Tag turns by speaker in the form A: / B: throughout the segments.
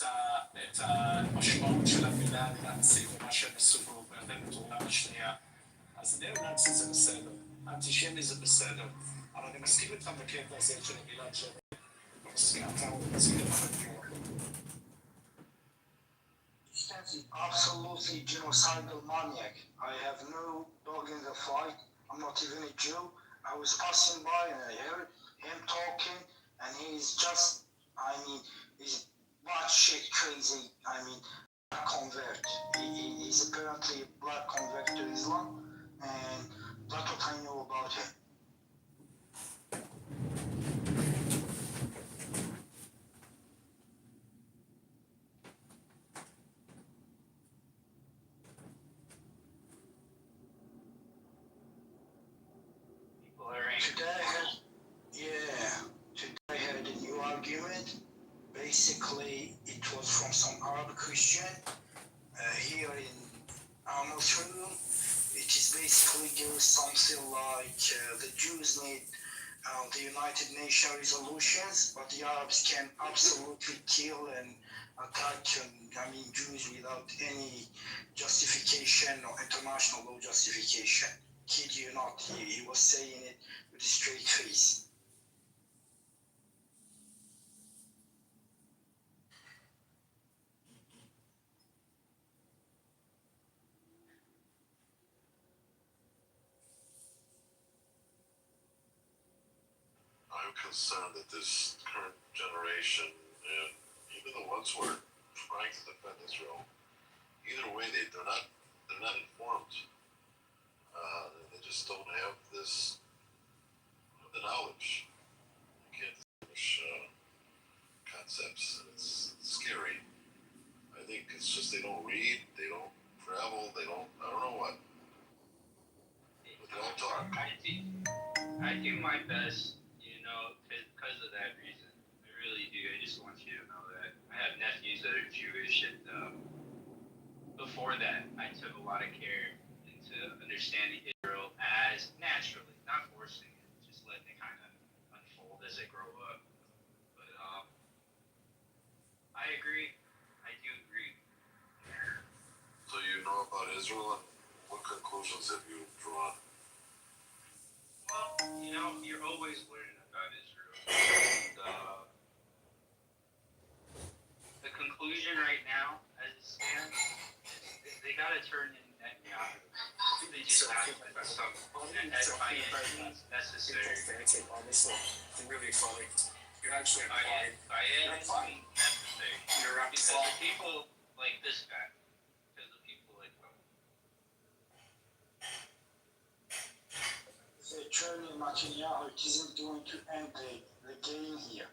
A: את המשמעות של המילה נאצי, ומה שהם עשו במלחמת העולם השנייה. אז ניאו-נאצי זה בסדר, אנטישמי זה בסדר, אבל אני מסכים איתך בקטע הזה של המילה
B: absolutely genocidal maniac. I have no dog in the fight. I'm not even a Jew. I was passing by and I heard him talking, and he's just, he's batshit crazy. Black convert. He's apparently a black convert to Islam, and that's what I know about him. Today I had a new argument. Basically, it was from some Arab Christian here in Amos room. It is basically gives something like the Jews need the United Nations resolutions, but the Arabs can absolutely kill and attack Jews without any justification or international law justification. Kid you not, he was saying it with a straight face.
C: I'm concerned that this current generation, and even the ones who are trying to defend Israel, either way they're not informed. They just don't have the knowledge. You can't distinguish concepts. It's scary. I think it's just they don't read, they don't travel, I don't know what. But they don't talk.
D: I do my best, because of that reason. I really do. I just want you to know that. I have nephews that are Jewish, and before that, I took a lot of care into understanding Israel as naturally, not forcing it, just letting it kind of unfold as I grow up. But I agree. I do agree.
C: So you know about Israel, and what conclusions have you drawn?
D: Well, you're always learning about Israel. And, the conclusion right now, as it stands, is they gotta turn in Netanyahu. They just have to put some anti-Israel necessary.
A: Honestly, really funny. You're actually
D: necessary. Because the people like this guy. Because the people like him.
B: The journey Netanyahu isn't going to end the game here.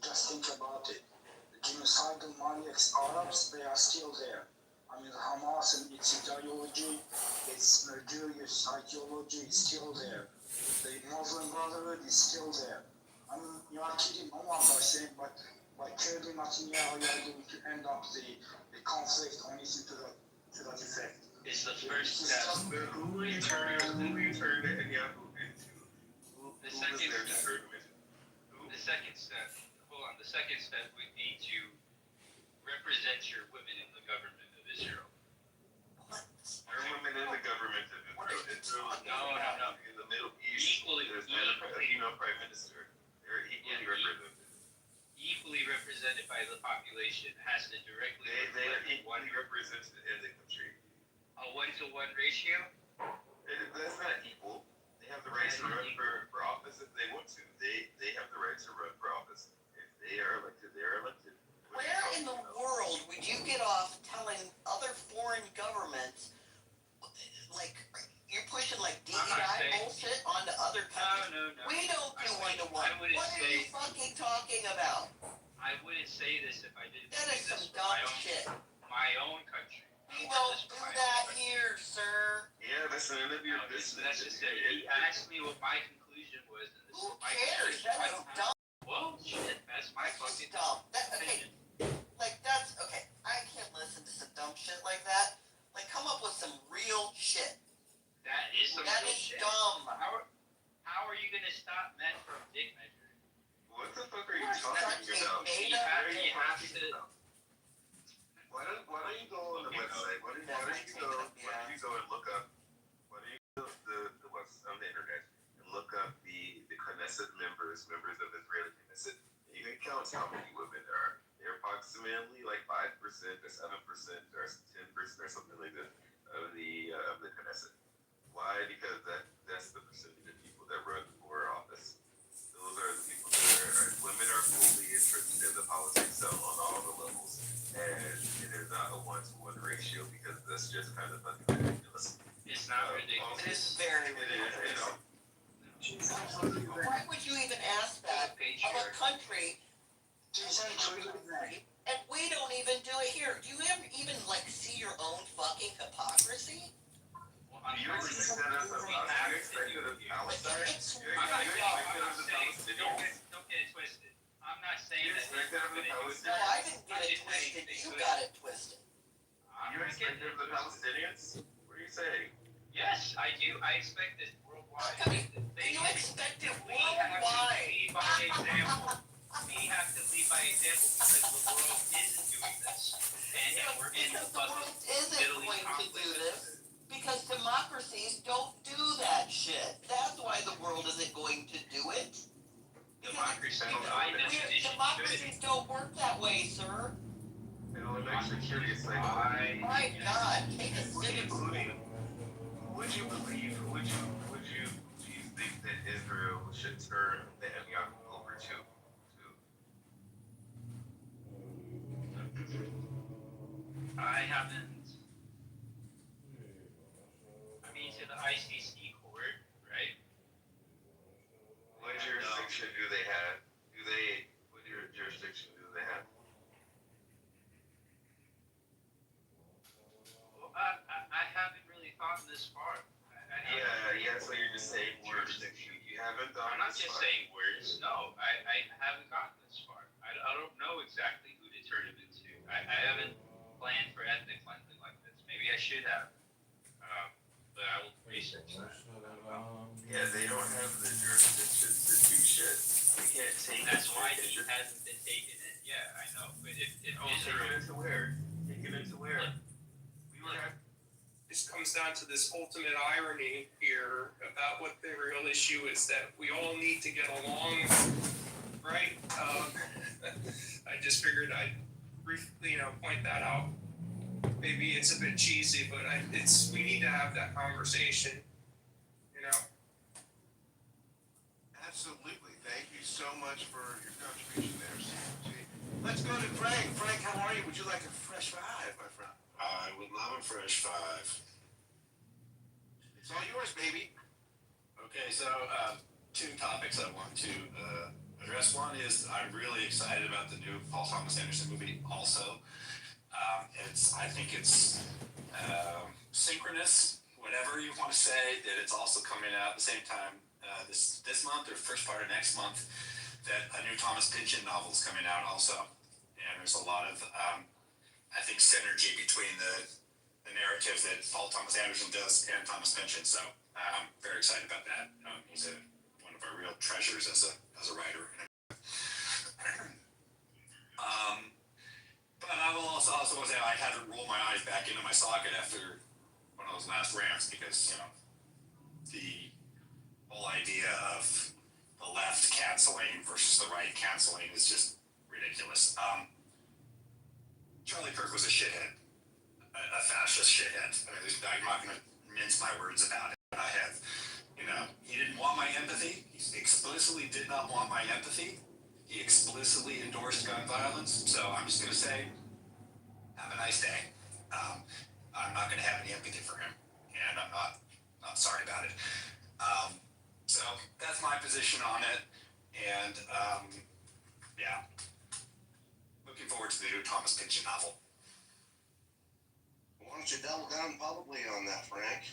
B: Just think about it. The genocidal maniacs Arabs, they are still there. Hamas and its ideology, its murderous ideology is still there. The Muslim Brotherhood is still there. You are kidding no one by saying, but by killing Netanyahu, you are going to end up the conflict or anything to that effect.
D: It's the first step. Who will you turn Netanyahu into? The second step. Hold on. The second step would be to represent your women in the government of Israel.
E: What?
F: Your women in the government of Israel.
D: No.
F: In the Middle East, there's not a female prime minister. They're equally represented.
D: Equally represented by the population, has to directly.
F: They are equally represented in the country.
D: A 1-to-1 ratio?
F: That's not equal. They have the right to run for office if they want to. They have the right to run for office. If they are elected, they are elected.
E: Where in the world would you get off telling other foreign governments, like, you're pushing like DEI bullshit onto other countries?
D: No.
E: We don't do 1-to-1. What are you fucking talking about?
D: I wouldn't say this if I didn't
E: That
D: say
E: is some
D: this for
E: dumb shit.
D: my own country.
E: We don't do that here, sir.
F: Yeah, that's none of your business.
D: That's just it. He asked me what my conclusion was, and this
E: Who
D: is my
E: cares?
D: conclusion.
E: That is dumb.
D: Well, shit, that's my
E: That's
D: fucking
E: dumb.
D: opinion.
E: Okay. I can't listen to some dumb shit like that. Like, come up with some real shit.
D: That is some
E: That
D: real
E: is
D: shit.
E: dumb.
D: How are you gonna stop men from dick measuring?
F: What the fuck are you talking about?
E: Made
D: You
E: up.
D: have to.
F: Knesset members of the Israeli Knesset, you can count how many women there are. They're approximately like 5% or 7% or 10% or something like that of the Knesset. Why? Because that's the percentage of people that run for office. Those are the people that are women are fully interested in the politics on all the levels, and it is not a 1-to-1 ratio because that's just kind of ridiculous.
D: It's not ridiculous.
E: It is very ridiculous. Why would you even ask that of a country and we don't even do it here? Do you ever even like see your own fucking hypocrisy?
F: Do you expect that of us? Do you expect it of Palestine?
D: Don't get it twisted. I'm not saying
F: You
D: that.
F: expect that of the
E: No,
F: Palestinians?
E: I didn't get it twisted. You got it twisted.
F: You expect it of the Palestinians? What are you saying?
D: Yes, I do. I expect this worldwide.
E: How come you expect it
D: We have to
E: worldwide?
D: lead by example. We have to lead by example because the world isn't doing this. And we're in
E: Because the
D: the
E: world isn't
D: Middle
E: going
D: East
E: to do
D: conflict.
E: this. Because democracies don't do that shit. That's why the world isn't going to do it.
D: Democracy, by definition,
E: Democracies don't work that way, sir.
F: You know, it makes me curious. Like,
E: My God, take a sip.
F: Would you believe? Do you think that Israel should turn Netanyahu over to?
D: I haven't. I mean, to the ICC court, right?
F: What jurisdiction do they have? What jurisdiction do they have?
D: Well, I haven't really thought this far.
F: Yeah. So you're just saying jurisdiction. You haven't done.
D: I'm not just saying words. No, I haven't gotten this far. I don't know exactly who to turn him into. I haven't planned for ethnic cleansing like this. Maybe I should have. But I will research that.
F: Yeah, they don't have the jurisdiction to do shit. We can't take.
D: That's why he hasn't been taken in. Yeah, I know. But if
F: Take
D: Israel,
F: it into where? Take it into where? We were at.
G: This comes down to this ultimate irony here about what the real issue is, that we all need to get along, right? I just figured I'd briefly, point that out. Maybe it's a bit cheesy, but we need to have that conversation,
H: Absolutely. Thank you so much for your contribution there, CG. Let's go to Frank. Frank, how are you? Would you like a fresh five, my friend?
A: I would love a fresh 5.
H: It's all yours, baby.
A: Okay, so 2 topics I want to address. One is I'm really excited about the new Paul Thomas Anderson movie. Also, I think it's synchronous, whatever you want to say, that it's also coming out at the same time this month or first part of next month. That a new Thomas Pynchon novel is coming out also, and there's a lot of I think synergy between the narrative that Paul Thomas Anderson does and Thomas Pynchon. So very excited about that. He's one of our real treasures as a writer. But I will also say I had to roll my eyes back into my socket after one of those last rants because the whole idea of the left canceling versus the right canceling is just ridiculous. Charlie Kirk was a shithead, a fascist shithead. I'm not going to mince my words about it. I have, he didn't want my empathy. He explicitly did not want my empathy. He explicitly endorsed gun violence. So I'm just going to say, have a nice day. I'm not going to have any empathy for him, and I'm not sorry about it. So that's my position on it, and yeah, looking forward to the new Thomas Pynchon novel.
H: Why don't you double down publicly on that, Frank?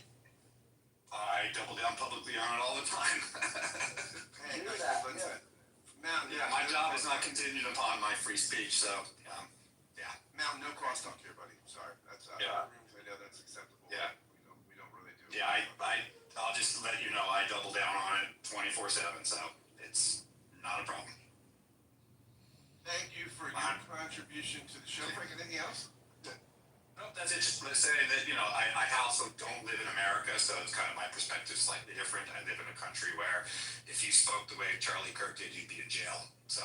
A: I double down publicly on it all the time.
H: Hey,
E: Do that,
H: let's-
E: yeah.
H: Now,
A: Yeah, my job is not contingent upon my free speech, so yeah.
H: Now, no crosstalk here, buddy. Sorry. That's
A: Yeah.
H: I know that's acceptable.
A: Yeah.
H: We don't really do.
A: Yeah, I'll just let you know I double down on it 24/7, so it's not a problem.
H: Thank you for your contribution to the show. Frank, anything else?
A: No, that's interesting to say that, I also don't live in America, so it's kind of my perspective slightly different. I live in a country where if you spoke the way Charlie Kirk did, you'd be in jail. So,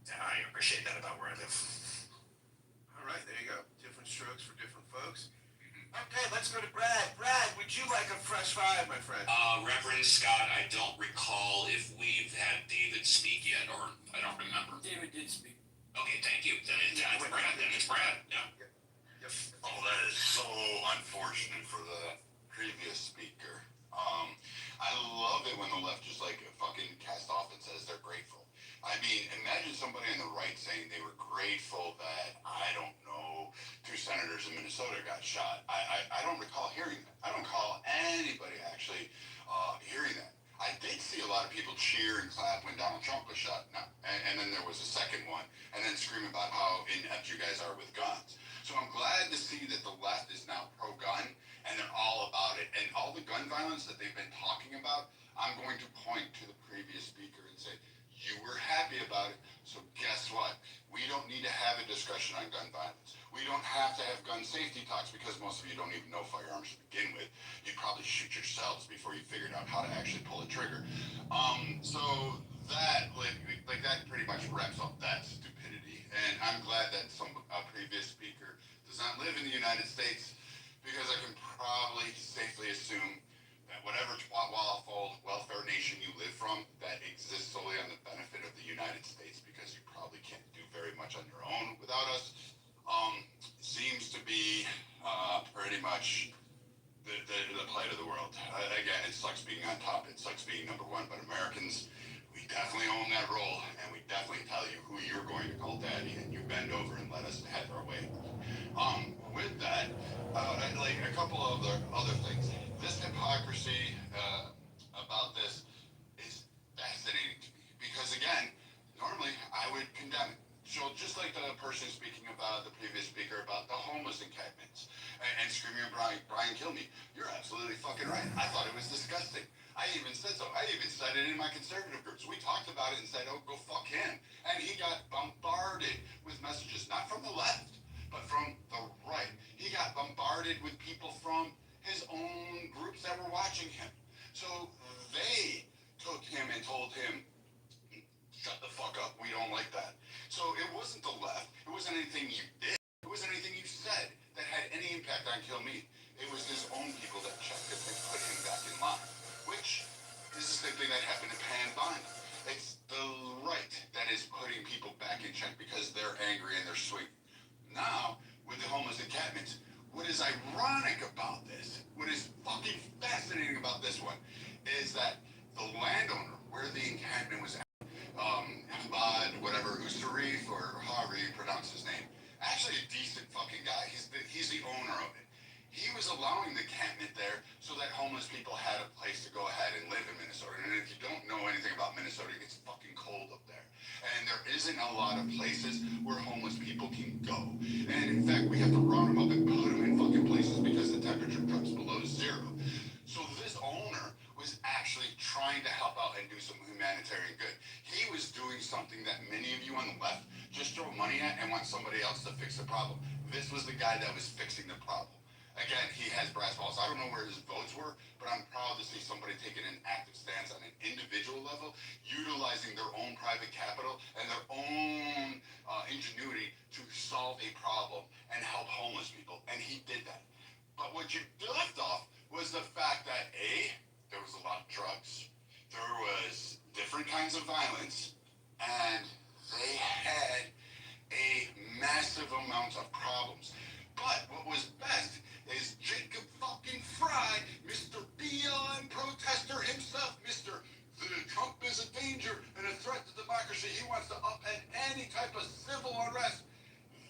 A: and I appreciate that about where I live.
H: All right, there you go. Different strokes for different folks. Okay, let's go to Brad. Brad, would you like a fresh five, my friend?
I: Reverend Scott, I don't recall if we've had David speak yet, or I don't remember.
J: David did speak.
I: Okay, thank you. Then it's Brad. Yeah.
H: Yep.
C: Oh, that is so unfortunate for the previous speaker. I love it when the left just like fucking cast off and says they're grateful. I mean, imagine somebody on the right saying they were grateful that, I don't know, 2 senators in Minnesota got shot. I don't recall hearing that. I don't recall anybody actually hearing that. I did see a lot of people cheer and clap when Donald Trump was shot. No, and then there was a second one, and then scream about how inept you guys are with guns. So I'm glad to see that the left is now pro-gun, and they're all about it. And all the gun violence that they've been talking about, I'm going to point to the previous speaker and say, you were happy about it, so guess what? We don't need to have a discussion on gun violence. We don't have to have gun safety talks because most of you don't even know firearms to begin with. You'd probably shoot yourselves before you figured out how to actually pull a trigger. So that, like that pretty much wraps up that stupidity. And I'm glad that a previous speaker does not live in the United States, because I can probably safely assume that whatever waffle welfare nation you live from that exists solely on the benefit of the United States, because you probably can't do very much on your own without us, seems to be pretty much the plight of the world. Again, it sucks being on top, it sucks being number one, but Americans, we definitely own that role, and we definitely tell you who you're going to call daddy, and you bend over and let us have our way. With that, like a couple of other things. This hypocrisy about this is fascinating to me, because again, normally I would condemn it. So just like the person speaking about the previous speaker about the homeless encampments and screaming at Brian Kilmeade, you're absolutely fucking right. I thought it was disgusting. I even said so. I even said it in my conservative groups. We talked about it and said, oh, go fuck him. And he got bombarded with messages, not from the left, but from the right. He got bombarded with people from his own groups that were watching him. So they took him and told him, shut the fuck up, we don't like that. So it wasn't the left, it wasn't anything you did, it wasn't anything you said that had any impact on Kilmeade. It was his own people that checked him and put him back in line, which is the same thing that happened to Pan Bond. It's the right that is putting people back in check because they're angry and they're sweet. Now, with the homeless encampments, what is ironic about this, what is fucking fascinating about this one, is that the landowner where the encampment was at, Ahmad, whatever, Usarif, or however you pronounce his name, actually a decent fucking guy. He's the owner of it. He was allowing the encampment there so that homeless people had a place to go ahead and live in Minnesota. And if you don't know anything about Minnesota, it gets fucking cold up there. And there isn't a lot of places where homeless people can go. And in fact, we have to round them up and put them in fucking places because the temperature drops below zero. So this owner was actually trying to help out and do some humanitarian good. He was doing something that many of you on the left just throw money at and want somebody else to fix the problem. This was the guy that was fixing the problem. Again, he has brass balls. I don't know where his votes were, but I'm proud to see somebody taking an active stance on an individual level, utilizing their own private capital and their own ingenuity to solve a problem and help homeless people. And he did that. But what you left off was the fact that A, there was a lot of drugs, there was different kinds of violence, and they had a massive amount of problems. But what was best is Jacob fucking Fry, Mr. BLM protester himself, Mr. Trump is a danger and a threat to democracy. He wants to upend any type of civil unrest.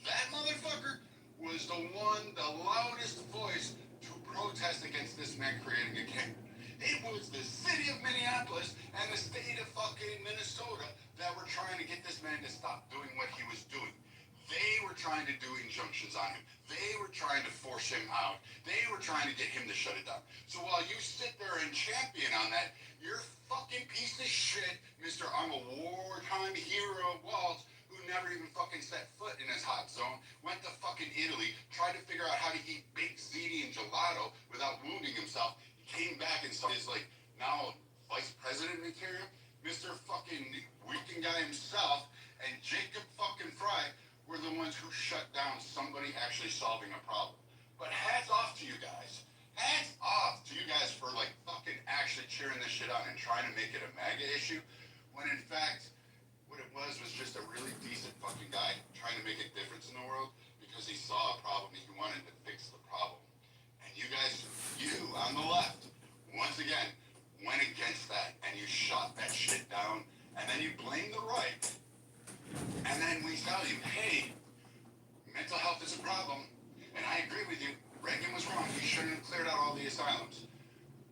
C: That motherfucker was the one, the loudest voice to protest against this man creating a camp. It was the city of Minneapolis and the state of fucking Minnesota that were trying to get this man to stop doing what he was doing. They were trying to do injunctions on him. They were trying to force him out. They were trying to get him to shut it down. So while you sit there and champion on that, you're fucking piece of shit, Mr. I'm a wartime hero Waltz,
J: who never even fucking set foot in his hot zone, went to fucking Italy, tried to figure out how to eat baked ziti and gelato without wounding himself. He came back and saw his, like, now vice president material, Mr. fucking weekend guy himself, and Jacob fucking Fry were the ones who shut down somebody actually solving a problem. But hats off to you guys. Hats off to you guys for, like, fucking actually cheering this shit out and trying to make it a MAGA issue, when in fact, what it was just a really decent fucking guy trying to make a difference in the world because he saw a problem and he wanted to fix the problem. And you guys, you on the left, once again, went against that and you shot that shit down and then you blame the right. And then we tell you, hey, mental health is a problem. And I agree with you, Reagan was wrong. He shouldn't have cleared out all the asylums.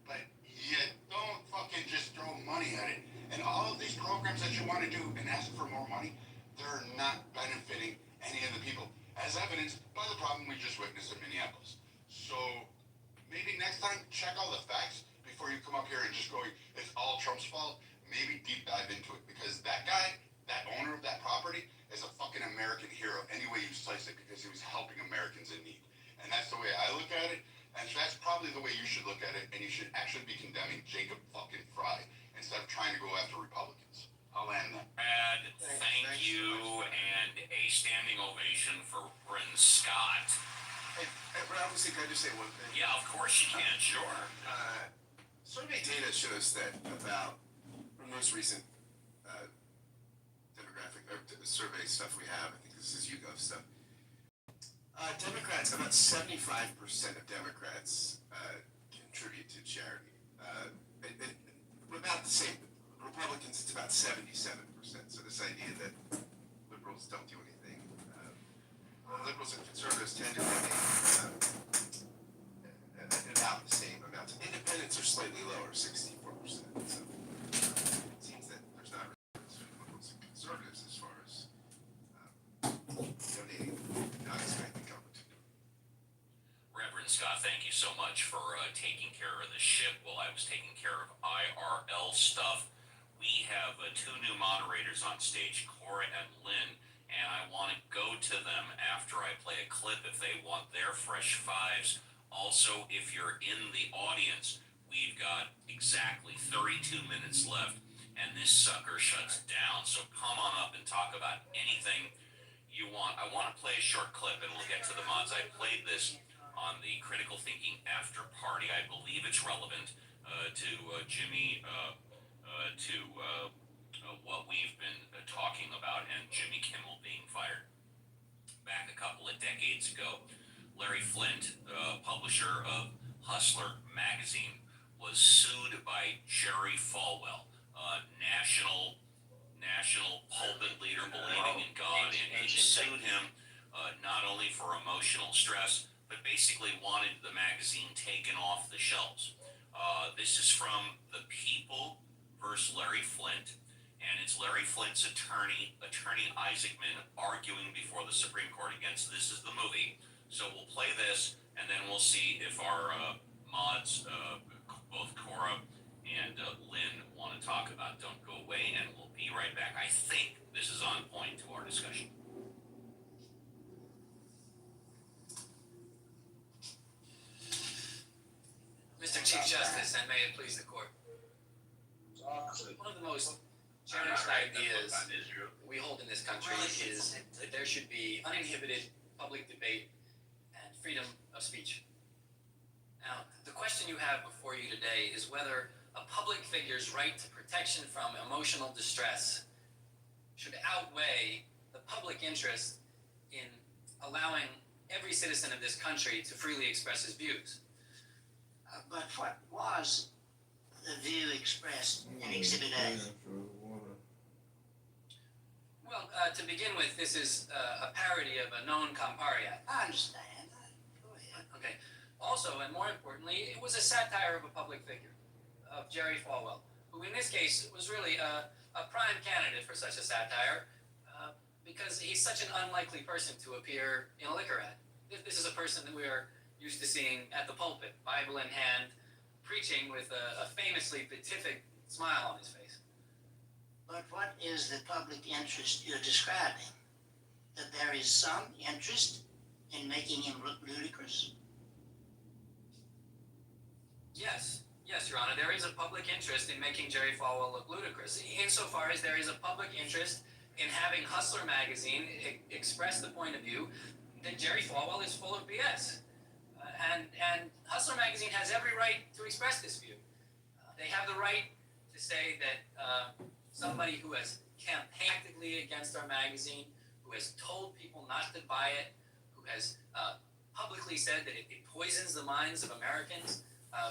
J: But you don't fucking just throw money at it. And all of these programs that you want to do and ask for more money, they're not benefiting any of the people, as evidenced by the problem we just witnessed in Minneapolis. So maybe next time, check all the facts before you come up here and just go, it's all Trump's fault. Maybe deep dive into it, because that guy, that owner of that property, is a fucking American hero any way you slice it, because he was helping Americans in need. And that's the way I look at it, and that's probably the way you should look at it, and you should actually be condemning Jacob fucking Fry instead of trying to go after Republicans. I'll end that.
I: Brad, thank you, and a standing ovation for Bryn Scott.
H: Hey, but obviously, can I just say one thing?
I: Yeah, of course you can, sure.
H: Survey data shows that about the most recent demographic or survey stuff we have, I think this is YouGov stuff. Democrats, about 75% of Democrats contribute to charity. About the same. Republicans, it's about 77%. So this idea that liberals don't do anything, liberals and conservatives tend to donate about the same amounts. Independents are slightly lower, 64%. So it seems that there's not really liberals and conservatives as far as donating, not expecting government to do it.
I: Reverend Scott, thank you so much for taking care of the ship while I was taking care of IRL stuff. We have two new moderators on stage, Cora and Lynn, and I want to go to them after I play a clip if they want their fresh fives. Also, if you're in the audience, we've got exactly 32 minutes left, and this sucker shuts down. So come on up and talk about anything you want. I want to play a short clip, and we'll get to the mods. I played this on the Critical Thinking After Party. I believe it's relevant to Jimmy, to what we've been talking about, and Jimmy Kimmel being fired. Back a couple of decades ago, Larry Flint, publisher of Hustler magazine, was sued by Jerry Falwell, national pulpit leader believing in God, and he sued him not only for emotional stress, but basically wanted the magazine taken off the shelves. This is from The People versus Larry Flint, and it's Larry Flint's attorney Isaacman, arguing before the Supreme Court against This Is the Movie. So we'll play this, and then we'll see if our mods, both Cora and Lynn, want to talk about. Don't go away, and we'll be right back. I think this is on point to our discussion.
K: Mr. Chief Justice, and may it please the court. One of the most cherished ideas we hold in this country is that there should be uninhibited public debate and freedom of speech. Now, the question you have before you today is whether a public figure's right to protection from emotional distress should outweigh the public interest in allowing every citizen of this country to freely express his views.
L: But what was the view expressed in Exhibit A?
K: Well, to begin with, this is a parody of a known Campari.
L: I understand. Go ahead.
K: Okay. Also, and more importantly, it was a satire of a public figure, of Jerry Falwell, who in this case was really a prime candidate for such a satire, because he's such an unlikely person to appear in a liquor ad. This is a person that we are used to seeing at the pulpit, Bible in hand, preaching with a famously beatific smile on his face.
L: But what is the public interest you're describing? That there is some interest in making him look ludicrous?
K: Yes, Your Honor, there is a public interest in making Jerry Falwell look ludicrous, insofar as there is a public interest in having Hustler magazine express the point of view that Jerry Falwell is full of BS. And Hustler magazine has every right to express this view. They have the right to say that somebody who has campaigned actively against our magazine, who has told people not to buy it, who has publicly said that it poisons the minds of Americans,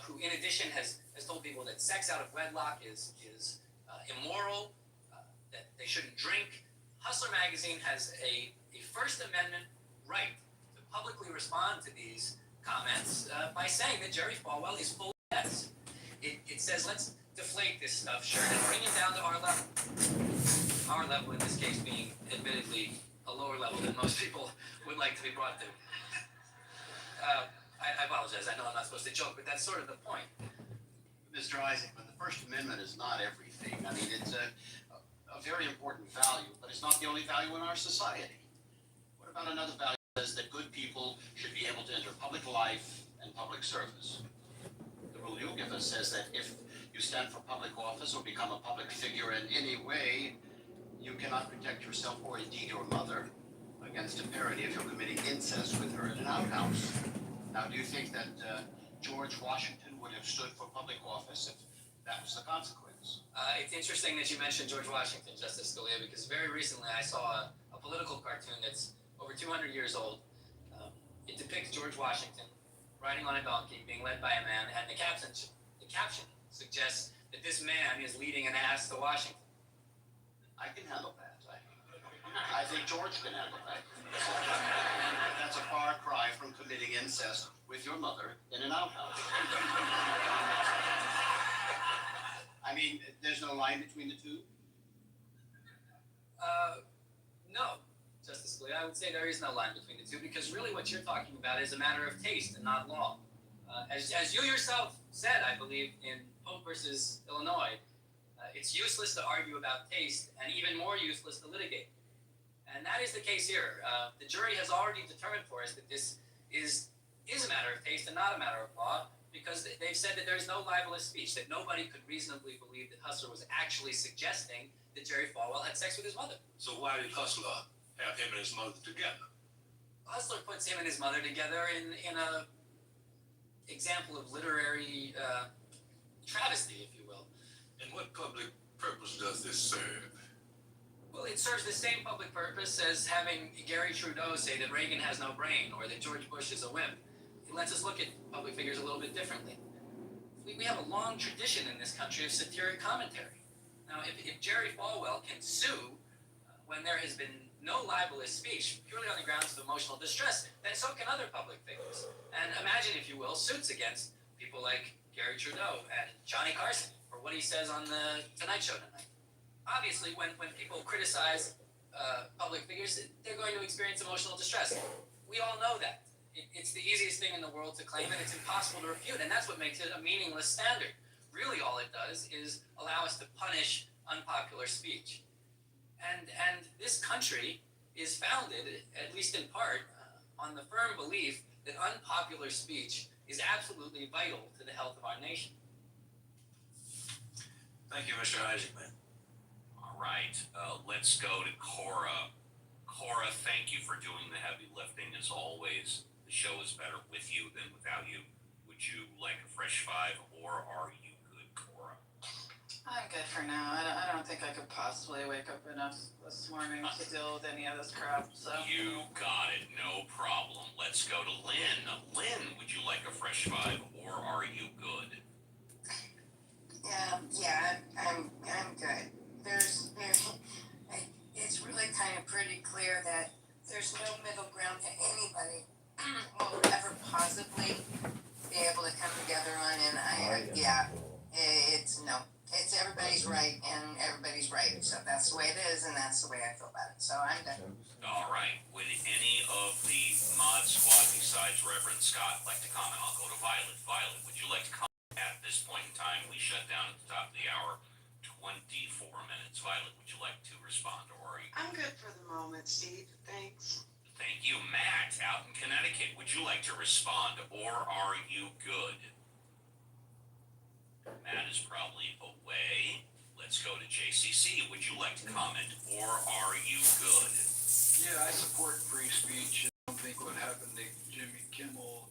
K: who in addition has told people that sex out of wedlock is immoral, that they shouldn't drink. Hustler magazine has a First Amendment right to publicly respond to these comments by saying that Jerry Falwell is full of BS. It says, let's deflate this stuff, sure, and bring him down to our level. Our level in this case being admittedly a lower level than most people would like to be brought to. I apologize, I know I'm not supposed to joke, but that's sort of the point.
M: Mr. Isaacman, the First Amendment is not everything. I mean, it's a very important value, but it's not the only value in our society. What about another value that says that good people should be able to enter public life and public service? The rule you give us says that if you stand for public office or become a public figure in any way, you cannot protect yourself or indeed your mother against a parody if you're committing incest with her in an outhouse. Now, do you think that George Washington would have stood for public office if that was the consequence?
K: It's interesting that you mentioned George Washington, Justice Scalia, because very recently I saw a political cartoon that's over 200 years old. It depicts George Washington riding on a donkey, being led by a man, and the caption suggests that this man is leading an ass to Washington.
M: I can handle that. I think George can handle that. That's a far cry from committing incest with your mother in an outhouse. I mean, there's no line between the two?
K: No, Justice Scalia, I would say there is no line between the two, because really what you're talking about is a matter of taste and not law. As you yourself said, I believe, in Pope versus Illinois, it's useless to argue about taste and even more useless to litigate. And that is the case here. The jury has already determined for us that this is a matter of taste and not a matter of law, because they've said that there's no libelous speech, that nobody could reasonably believe that Hustler was actually suggesting that Jerry Falwell had sex with his mother.
A: So why did Hustler have him and his mother together?
K: Hustler puts him and his mother together in a example of literary travesty, if you will.
A: And what public purpose does this serve?
K: Well, it serves the same public purpose as having Gary Trudeau say that Reagan has no brain or that George Bush is a wimp. It lets us look at public figures a little bit differently. We have a long tradition in this country of satiric commentary. Now, if Jerry Falwell can sue when there has been no libelous speech purely on the grounds of emotional distress, then so can other public figures. And imagine, if you will, suits against people like Gary Trudeau and Johnny Carson for what he says on the Tonight Show tonight. Obviously, when people criticize public figures, they're going to experience emotional distress. We all know that. It's the easiest thing in the world to claim, and it's impossible to refute, and that's what makes it a meaningless standard. Really, all it does is allow us to punish unpopular speech. And this country is founded, at least in part, on the firm belief that unpopular speech is absolutely vital to the health of our nation.
A: Thank you, Mr. Isaacman.
I: All right, let's go to Cora. Cora, thank you for doing the heavy lifting as always. The show is better with you than without you. Would you like a fresh five, or are you good, Cora?
N: I'm good for now. I don't think I could possibly wake up enough this morning to deal with any of this crap, so.
I: You got it, no problem. Let's go to Lynn. Lynn, would you like a fresh five, or are you good?
O: Yeah, I'm good. It's really kind of pretty clear that there's no middle ground to anybody will ever possibly be able to come together on, and it's everybody's right and everybody's right, so that's the way it is, and that's the way I feel about it, so I'm done.
I: All right, would any of the mod squad besides Reverend Scott like to comment? I'll go to Violet. Violet, would you like to comment? At this point in time, we shut down at the top of the hour, 24 minutes. Violet. you like to respond, or are you good? Matt is probably away. Let's go to JCC. Would you like to comment, or are you good?
P: Yeah, I support free speech. I don't think what happened to Jimmy Kimmel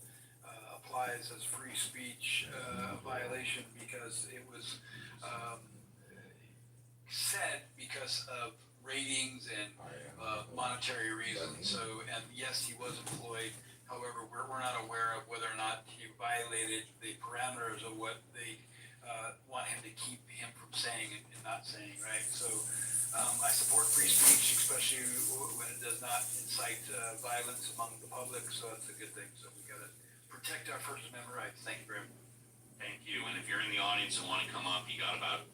P: applies as free speech violation because it was said because of ratings and monetary reasons. So, and yes, he was employed. However, we're not aware of whether or not he violated the parameters of what they want him to keep him from saying and not saying, right? So I support free speech, especially when it does not incite violence among the public, so that's a good thing. So we got to protect our First Amendment rights. Thank you, Graham.
I: Thank you. And if you're in the audience and want to come up, you got about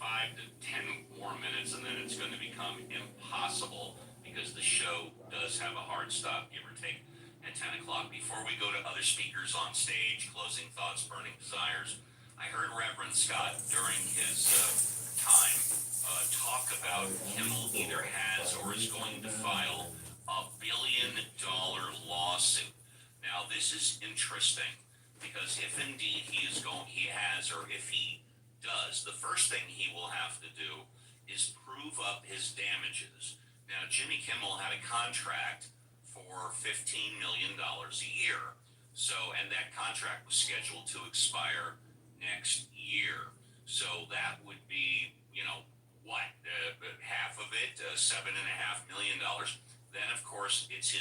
I: 5 to 10 more minutes, and then it's going to become impossible because the show does have a hard stop, give or take, at 10 o'clock. Before we go to other speakers on stage, closing thoughts, burning desires, I heard Reverend Scott during his time talk about Kimmel either has or is going to file $1 billion lawsuit. Now, this is interesting because if indeed he has, or if he does, the first thing he will have to do is prove up his damages. Now, Jimmy Kimmel had a contract for $15 million a year. So, and that contract was scheduled to expire next year. So that would be, half of it, $7.5 million. Then, of course, it's